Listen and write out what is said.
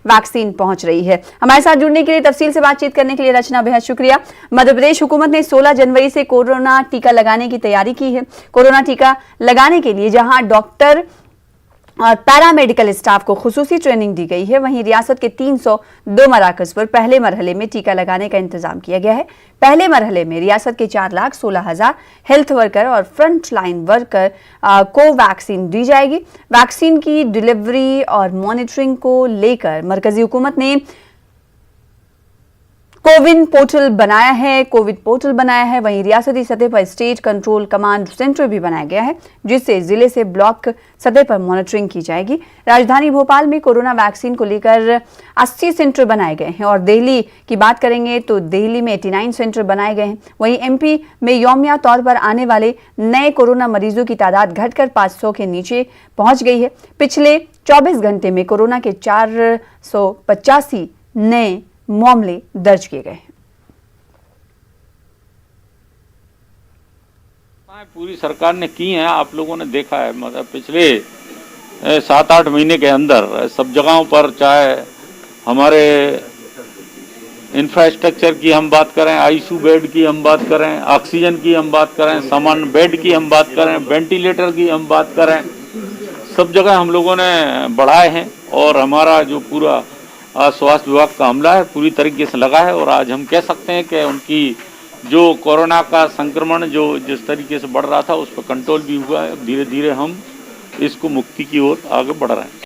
Vaccine पहुंच रही है। हमारे साथ जुड़ने के लिए, तफसील से बातचीत करने के लिए रचना, बेहद शुक्रिया। मध्य प्रदेश हुकूमत ने 16 जनवरी से कोरोना टीका लगाने की तैयारी की है। कोरोना टीका लगाने के लिए जहां डॉक्टर और पैरामेडिकल स्टाफ को खुसूसी ट्रेनिंग दी गई है, वहीं रियासत के 302 मराकज पर पहले मरहले में टीका लगाने का इंतजाम किया गया है। पहले मरहले में रियासत के 4,16,000 हेल्थ वर्कर और फ्रंट लाइन वर्कर को वैक्सीन दी जाएगी। वैक्सीन की डिलीवरी और मॉनिटरिंग को लेकर मरकजी हुकूमत ने कोविन पोर्टल बनाया है। वहीं रियासती सतह पर स्टेट कंट्रोल कमांड सेंटर भी बनाया गया है, जिससे जिले से ब्लॉक सतह पर मॉनिटरिंग की जाएगी। राजधानी भोपाल में कोरोना वैक्सीन को लेकर 80 सेंटर बनाए गए हैं और दिल्ली की बात करेंगे तो दिल्ली में 89 सेंटर बनाए गए हैं। वहीं एमपी में यौमिया तौर पर आने वाले नए कोरोना मरीजों की तादाद घटकर 500 के नीचे पहुंच गई है। पिछले 24 घंटे में कोरोना के 485 नए मामले दर्ज किए गए हैं। पूरी सरकार ने की है, आप लोगों ने देखा है। मतलब पिछले 7-8 महीने के अंदर सब जगहों पर, चाहे हमारे इंफ्रास्ट्रक्चर की हम बात करें, आईसीयू बेड की हम बात करें, ऑक्सीजन की हम बात करें, सामान बेड की हम बात करें, वेंटिलेटर की हम बात करें, सब जगह हम लोगों ने बढ़ाए हैं। और हमारा जो पूरा स्वास्थ्य विभाग का अमला है पूरी तरीके से लगा है। और आज हम कह सकते हैं कि उनकी जो कोरोना का संक्रमण जो जिस तरीके से बढ़ रहा था उस पर कंट्रोल भी हुआ है। धीरे धीरे हम इसको मुक्ति की ओर आगे बढ़ रहे हैं।